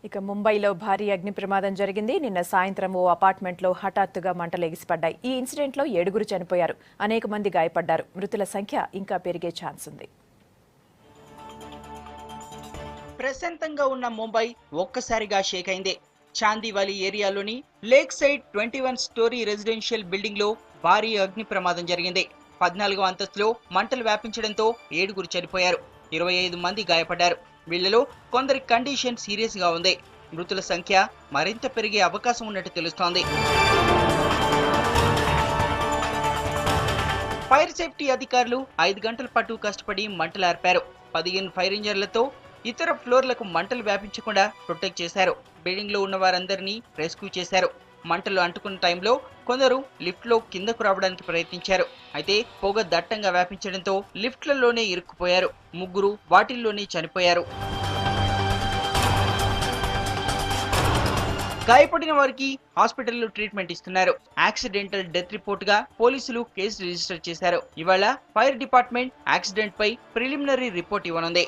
ఇక ముంబైలో భారీ అగ్ని ప్రమాదం జరిగింది. నిన్న సాయంత్రం ఓ అపార్ట్మెంట్లో హఠాత్తుగా మంటలు ఎగిసిపడ్డాయి. ఈ ఇన్సిడెంట్లో 7 చనిపోయారు. అనేక మంది గాయపడ్డారు. మృతుల సంఖ్య ఇంకా పెరిగే ఛాన్స్ ఉంది. ప్రశాంతంగా ఉన్న ముంబై ఒక్కసారిగా షేక్ అయింది. చాందీవాలి ఏరియాలోని lake side 21 story residential building లో భారీ అగ్ని ప్రమాదం జరిగింది. 14వ అంతస్తులో మంటలు వ్యాపించడంతో 7 చనిపోయారు. 25 మంది గాయపడ్డారు. వీళ్లలో కొందరి కండిషన్ సీరియస్ గా ఉంది. మృతుల సంఖ్య మరింత పెరిగే అవకాశం ఉన్నట్టు తెలుస్తోంది. ఫైర్ సేఫ్టీ అధికారులు 5 గంటల పాటు కష్టపడి మంటలు ఆర్పారు. 15 ఫైర్ ఇంజన్లతో ఇతర ఫ్లోర్లకు మంటలు వ్యాపించకుండా ప్రొటెక్ట్ చేశారు. బిల్డింగ్ లో ఉన్న వారందరినీ రెస్క్యూ చేశారు. మంటలు అంటుకున్న టైంలో కొందరు లిఫ్ట్ లో కిందకు రావడానికి ప్రయత్నించారు. అయితే పొగ దట్టంగా వ్యాపించడంతో లిఫ్ట్లలోనే ఇరుక్కుపోయారు. 3 వాటిల్లోనే చనిపోయారు. గాయపడిన వారికి హాస్పిటల్లో ట్రీట్మెంట్ ఇస్తున్నారు. యాక్సిడెంటల్ డెత్ రిపోర్ట్ గా పోలీసులు కేసు రిజిస్టర్ చేశారు. ఇవాళ ఫైర్ డిపార్ట్మెంట్ యాక్సిడెంట్ పై ప్రిలిమినరీ రిపోర్ట్ ఇవ్వనుంది.